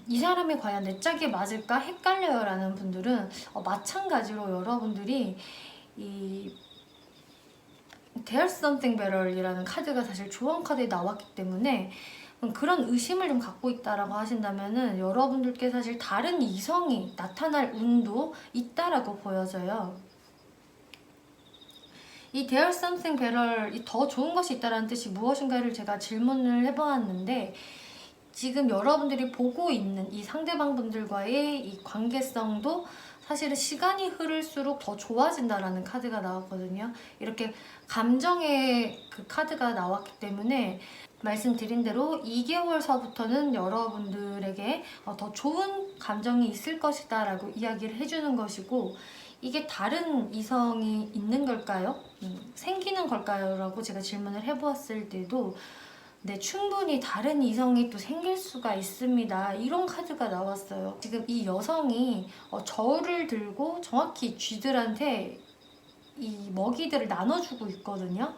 이 사람이 과연 내 짝이 맞을까 헷갈려요 라는 분들은 마찬가지로 여러분들이 이 There's Something Better 이라는 카드가 사실 조언 카드에 나왔기 때문에 그런 의심을 좀 갖고 있다라고 하신다면은 여러분들께 사실 다른 이성이 나타날 운도 있다라고 보여져요. 이 There something better, 이 더 좋은 것이 있다는 뜻이 무엇인가를 제가 질문을 해보았는데, 지금 여러분들이 보고 있는 이 상대방 분들과의 이 관계성도 사실은 시간이 흐를수록 더 좋아진다라는 카드가 나왔거든요. 이렇게 감정의 그 카드가 나왔기 때문에 말씀드린 대로 2개월서부터는 여러분들에게 더 좋은 감정이 있을 것이다 라고 이야기를 해주는 것이고, 이게 다른 이성이 있는 걸까요? 생기는 걸까요? 라고 제가 질문을 해보았을 때도 네, 충분히 다른 이성이 또 생길 수가 있습니다. 이런 카드가 나왔어요. 지금 이 여성이 저울을 들고 정확히 쥐들한테 이 먹이들을 나눠주고 있거든요.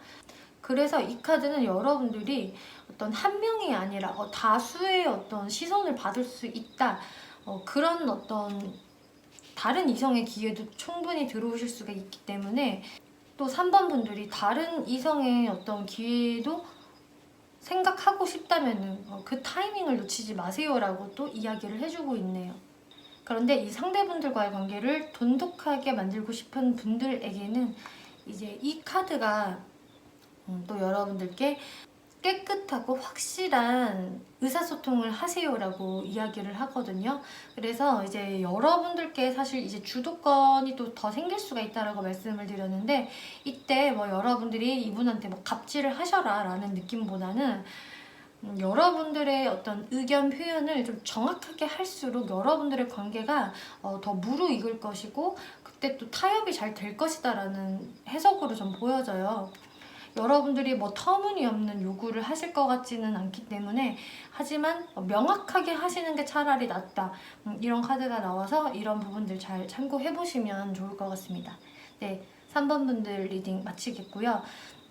그래서 이 카드는 여러분들이 어떤 한 명이 아니라 다수의 어떤 시선을 받을 수 있다. 그런 어떤 다른 이성의 기회도 충분히 들어오실 수가 있기 때문에, 또 3번 분들이 다른 이성의 어떤 기회도 생각하고 싶다면 그 타이밍을 놓치지 마세요라고 또 이야기를 해주고 있네요. 그런데 이 상대분들과의 관계를 돈독하게 만들고 싶은 분들에게는 이제 이 카드가 또 여러분들께 깨끗하고 확실한 의사소통을 하세요라고 이야기를 하거든요. 그래서 이제 여러분들께 사실 이제 주도권이 또 더 생길 수가 있다라고 말씀을 드렸는데, 이때 뭐 여러분들이 이분한테 뭐 갑질을 하셔라 라는 느낌보다는 여러분들의 어떤 의견 표현을 좀 정확하게 할수록 여러분들의 관계가 더 무르익을 것이고, 그때 또 타협이 잘 될 것이다 라는 해석으로 좀 보여져요. 여러분들이 뭐 터무니없는 요구를 하실 것 같지는 않기 때문에, 하지만 명확하게 하시는 게 차라리 낫다. 이런 카드가 나와서 이런 부분들 잘 참고해 보시면 좋을 것 같습니다. 네, 3번 분들 리딩 마치겠고요.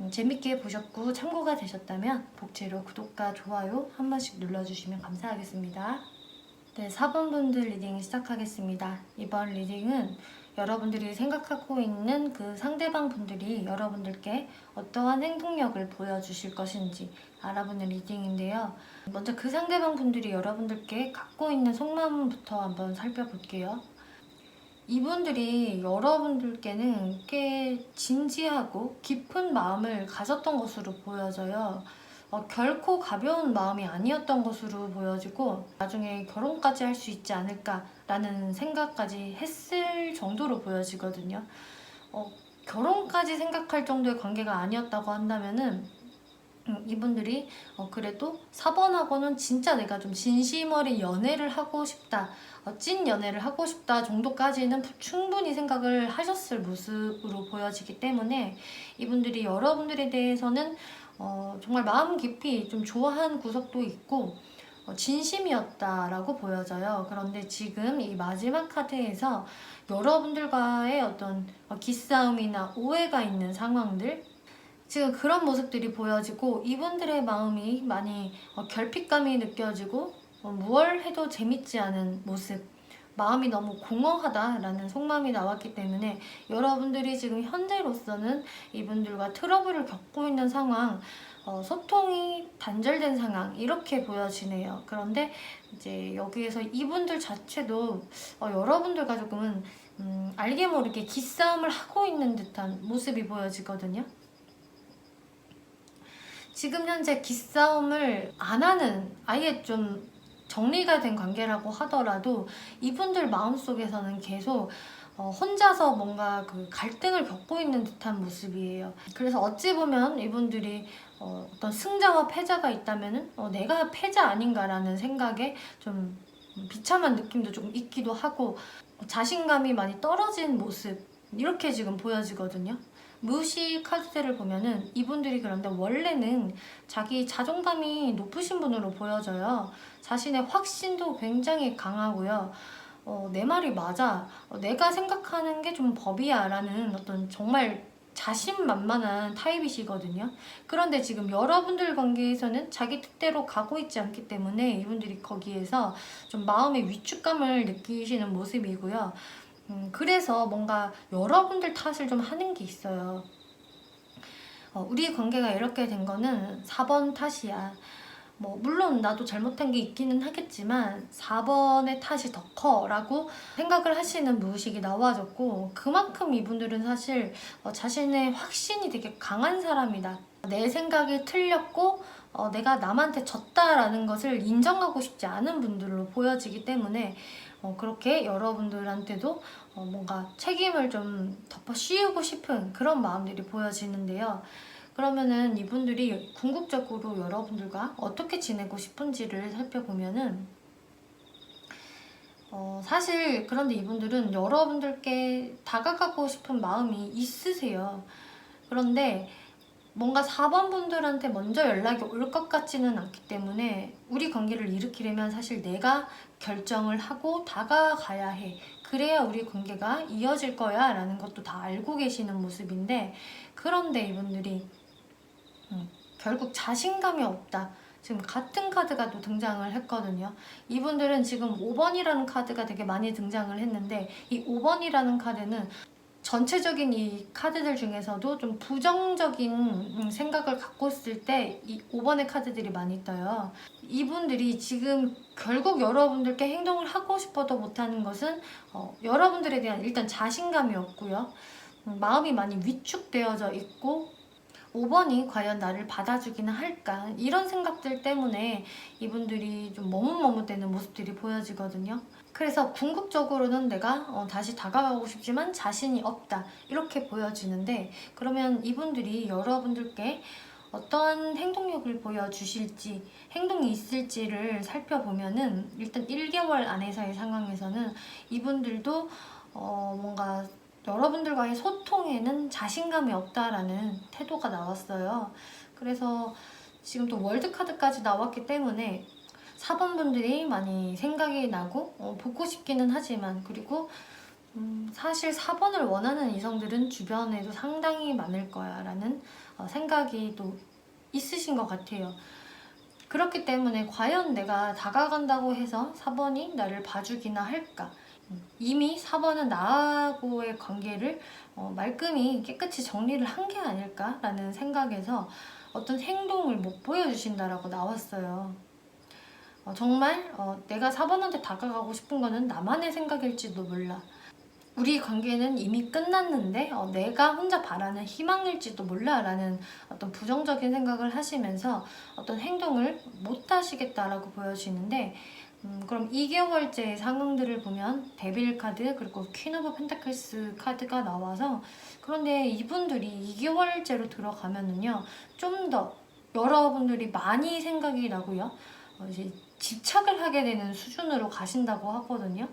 재밌게 보셨고 참고가 되셨다면 복채로 구독과 좋아요 한 번씩 눌러주시면 감사하겠습니다. 네, 4번 분들 리딩 시작하겠습니다. 이번 리딩은 여러분들이 생각하고 있는 그 상대방 분들이 여러분들께 어떠한 행동력을 보여주실 것인지 알아보는 리딩인데요. 먼저 그 상대방 분들이 여러분들께 갖고 있는 속마음부터 한번 살펴볼게요. 이분들이 여러분들께는 꽤 진지하고 깊은 마음을 가졌던 것으로 보여져요. 결코 가벼운 마음이 아니었던 것으로 보여지고, 나중에 결혼까지 할 수 있지 않을까라는 생각까지 했을 정도로 보여지거든요. 결혼까지 생각할 정도의 관계가 아니었다고 한다면은 이분들이 그래도 4번하고는 진짜 내가 좀 진심 어린 연애를 하고 싶다, 찐 연애를 하고 싶다 정도까지는 충분히 생각을 하셨을 모습으로 보여지기 때문에, 이분들이 여러분들에 대해서는 정말 마음 깊이 좀 좋아한 구석도 있고 진심이었다라고 보여져요. 그런데 지금 이 마지막 카드에서 여러분들과의 어떤 기싸움이나 오해가 있는 상황들, 지금 그런 모습들이 보여지고, 이분들의 마음이 많이 결핍감이 느껴지고 무얼 해도 재밌지 않은 모습, 마음이 너무 공허하다라는 속마음이 나왔기 때문에 여러분들이 지금 현재로서는 이분들과 트러블을 겪고 있는 상황, 소통이 단절된 상황, 이렇게 보여지네요. 그런데 이제 여기에서 이분들 자체도 여러분들과 조금은 알게 모르게 기싸움을 하고 있는 듯한 모습이 보여지거든요. 지금 현재 기싸움을 안 하는, 아예 좀 정리가 된 관계라고 하더라도 이분들 마음속에서는 계속 혼자서 뭔가 그 갈등을 겪고 있는 듯한 모습이에요. 그래서 어찌 보면 이분들이 어떤 승자와 패자가 있다면은 내가 패자 아닌가라는 생각에 좀 비참한 느낌도 조금 있기도 하고, 자신감이 많이 떨어진 모습, 이렇게 지금 보여지거든요. 무시 카드들을 보면은 이분들이 그런데 원래는 자기 자존감이 높으신 분으로 보여져요. 자신의 확신도 굉장히 강하고요. 내 말이 맞아, 내가 생각하는 게 좀 법이야 라는 어떤 정말 자신만만한 타입이시거든요. 그런데 지금 여러분들 관계에서는 자기 뜻대로 가고 있지 않기 때문에 이분들이 거기에서 좀 마음의 위축감을 느끼시는 모습이고요. 그래서 뭔가 여러분들 탓을 좀 하는 게 있어요. 우리 관계가 이렇게 된 거는 4번 탓이야. 뭐 물론 나도 잘못한 게 있기는 하겠지만 4번의 탓이 더 커라고 생각을 하시는 무의식이 나와졌고, 그만큼 이분들은 사실 자신의 확신이 되게 강한 사람이다. 내 생각이 틀렸고 내가 남한테 졌다라는 것을 인정하고 싶지 않은 분들로 보여지기 때문에 그렇게 여러분들한테도 뭔가 책임을 좀 덮어 씌우고 싶은 그런 마음들이 보여지는데요. 그러면은 이분들이 궁극적으로 여러분들과 어떻게 지내고 싶은지를 살펴보면은 사실 그런데 이분들은 여러분들께 다가가고 싶은 마음이 있으세요. 그런데 뭔가 4번 분들한테 먼저 연락이 올 것 같지는 않기 때문에 우리 관계를 일으키려면 사실 내가 결정을 하고 다가가야 해. 그래야 우리 관계가 이어질 거야 라는 것도 다 알고 계시는 모습인데, 그런데 이분들이 결국 자신감이 없다. 지금 같은 카드가 또 등장을 했거든요. 이분들은 지금 5번이라는 카드가 되게 많이 등장을 했는데, 이 5번이라는 카드는 전체적인 이 카드들 중에서도 좀 부정적인 생각을 갖고 있을 때 이 5번의 카드들이 많이 떠요. 이분들이 지금 결국 여러분들께 행동을 하고 싶어도 못하는 것은 여러분들에 대한 일단 자신감이 없고요. 마음이 많이 위축되어져 있고, 5번이 과연 나를 받아주기는 할까, 이런 생각들 때문에 이분들이 좀 머뭇머뭇대는 모습들이 보여지거든요. 그래서 궁극적으로는 내가 다시 다가가고 싶지만 자신이 없다, 이렇게 보여지는데, 그러면 이분들이 여러분들께 어떠한 행동력을 보여주실지, 행동이 있을지를 살펴보면은 일단 1개월 안에서의 상황에서는 이분들도 뭔가 여러분들과의 소통에는 자신감이 없다라는 태도가 나왔어요. 그래서 지금 또 월드카드까지 나왔기 때문에 4번 분들이 많이 생각이 나고 보고 싶기는 하지만, 그리고 사실 4번을 원하는 이성들은 주변에도 상당히 많을 거야 라는 생각이 또 있으신 것 같아요. 그렇기 때문에 과연 내가 다가간다고 해서 4번이 나를 봐주기나 할까? 이미 4번은 나하고의 관계를 말끔히 깨끗이 정리를 한 게 아닐까라는 생각에서 어떤 행동을 못 보여주신다라고 나왔어요. 정말 내가 4번한테 다가가고 싶은 거는 나만의 생각일지도 몰라. 우리 관계는 이미 끝났는데 내가 혼자 바라는 희망일지도 몰라 라는 어떤 부정적인 생각을 하시면서 어떤 행동을 못 하시겠다라고 보여지는데, 그럼 2개월째 상황들을 보면 데빌 카드 그리고 퀸 오브 펜타클스 카드가 나와서, 그런데 이분들이 2개월째로 들어가면은요 좀 더 여러분들이 많이 생각이 나고요, 이제 집착을 하게 되는 수준으로 가신다고 하거든요.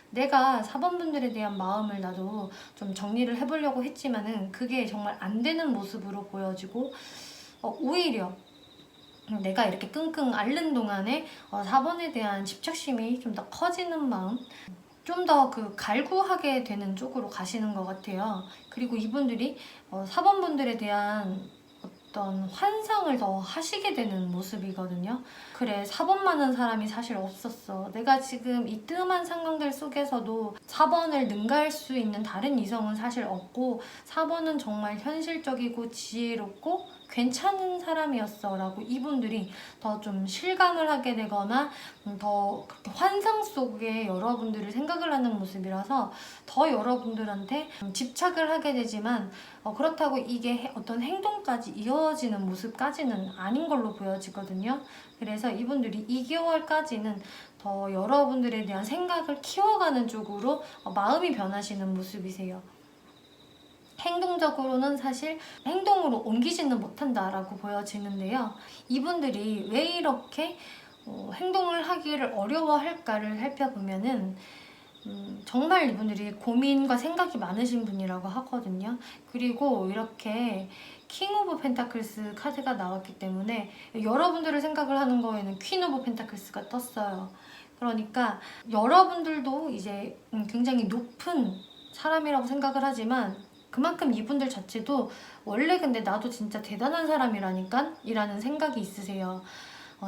내가 4번 분들에 대한 마음을 나도 좀 정리를 해보려고 했지만은 그게 정말 안 되는 모습으로 보여지고, 오히려 내가 이렇게 끙끙 앓는 동안에 4번에 대한 집착심이 좀 더 커지는 마음, 좀 더 그 갈구하게 되는 쪽으로 가시는 것 같아요. 그리고 이분들이 4번 분들에 대한 어떤 환상을 더 하시게 되는 모습이거든요. 그래, 4번만한 사람이 사실 없었어. 내가 지금 이 뜸한 상황들 속에서도 4번을 능가할 수 있는 다른 이성은 사실 없고 4번은 정말 현실적이고 지혜롭고 괜찮은 사람이었어 라고 이분들이 더 좀 실감을 하게 되거나 더 그렇게 환상 속에 여러분들을 생각을 하는 모습이라서 더 여러분들한테 집착을 하게 되지만, 그렇다고 이게 어떤 행동까지 이어지는 모습까지는 아닌 걸로 보여지거든요. 그래서 이분들이 2개월까지는 더 여러분들에 대한 생각을 키워가는 쪽으로 마음이 변하시는 모습이세요. 행동적으로는 사실 행동으로 옮기지는 못한다라고 보여지는데요. 이분들이 왜 이렇게 행동을 하기를 어려워할까를 살펴보면은 정말 이분들이 고민과 생각이 많으신 분이라고 하거든요. 그리고 이렇게 킹 오브 펜타클스 카드가 나왔기 때문에 여러분들을 생각을 하는 거에는 퀸 오브 펜타클스가 떴어요. 그러니까 여러분들도 이제 굉장히 높은 사람이라고 생각을 하지만, 그만큼 이분들 자체도 원래 근데 나도 진짜 대단한 사람이라니까? 이라는 생각이 있으세요.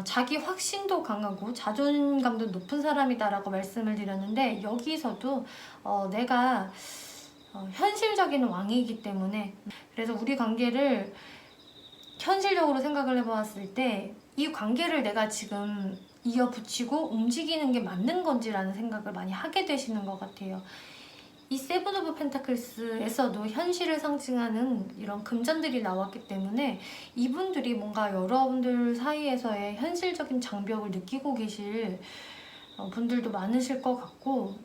자기 확신도 강하고 자존감도 높은 사람이다라고 말씀을 드렸는데, 여기서도 내가 현실적인 왕이기 때문에, 그래서 우리 관계를 현실적으로 생각을 해보았을 때 이 관계를 내가 지금 이어붙이고 움직이는 게 맞는 건지라는 생각을 많이 하게 되시는 것 같아요. 이 세븐 오브 펜타클스에서도 현실을 상징하는 이런 금전들이 나왔기 때문에 이분들이 뭔가 여러분들 사이에서의 현실적인 장벽을 느끼고 계실 분들도 많으실 것 같고,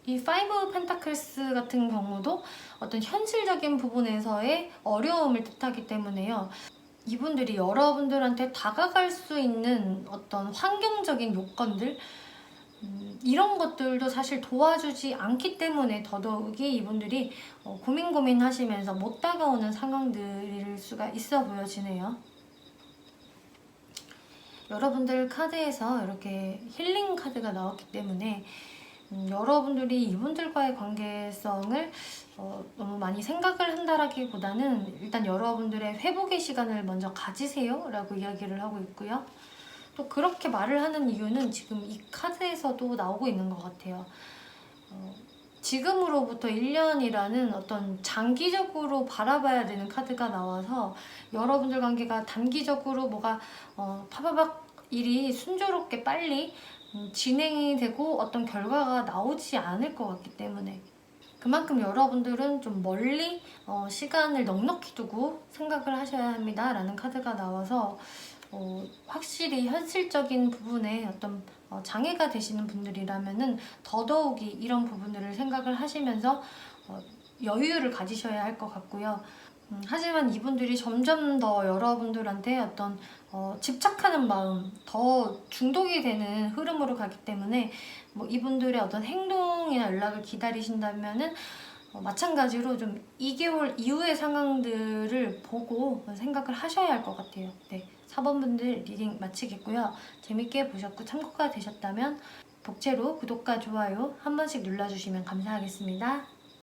이 파이브 펜타클스 같은 경우도 어떤 현실적인 부분에서의 어려움을 뜻하기 때문에요. 이분들이 여러분들한테 다가갈 수 있는 어떤 환경적인 요건들, 이런 것들도 사실 도와주지 않기 때문에 더더욱이 이분들이 고민하시면서 못 다가오는 상황들일 수가 있어 보여지네요. 여러분들 카드에서 이렇게 힐링 카드가 나왔기 때문에 여러분들이 이분들과의 관계성을 너무 많이 생각을 한다라기보다는 일단 여러분들의 회복의 시간을 먼저 가지세요 라고 이야기를 하고 있고요. 또 그렇게 말을 하는 이유는 지금 이 카드에서도 나오고 있는 것 같아요. 지금으로부터 1년이라는 어떤 장기적으로 바라봐야 되는 카드가 나와서 여러분들 관계가 단기적으로 뭐가 파바박 일이 순조롭게 빨리 진행이 되고 어떤 결과가 나오지 않을 것 같기 때문에, 그만큼 여러분들은 좀 멀리 시간을 넉넉히 두고 생각을 하셔야 합니다 라는 카드가 나와서 확실히 현실적인 부분에 어떤 장애가 되시는 분들이라면은 더더욱이 이런 부분들을 생각을 하시면서 여유를 가지셔야 할 것 같고요. 하지만 이분들이 점점 더 여러분들한테 어떤 집착하는 마음, 더 중독이 되는 흐름으로 가기 때문에 뭐 이분들의 어떤 행동이나 연락을 기다리신다면은 마찬가지로 좀 2개월 이후의 상황들을 보고 생각을 하셔야 할 것 같아요. 네, 4번분들 리딩 마치겠고요. 재밌게 보셨고 참고가 되셨다면 복채로 구독과 좋아요 한 번씩 눌러주시면 감사하겠습니다.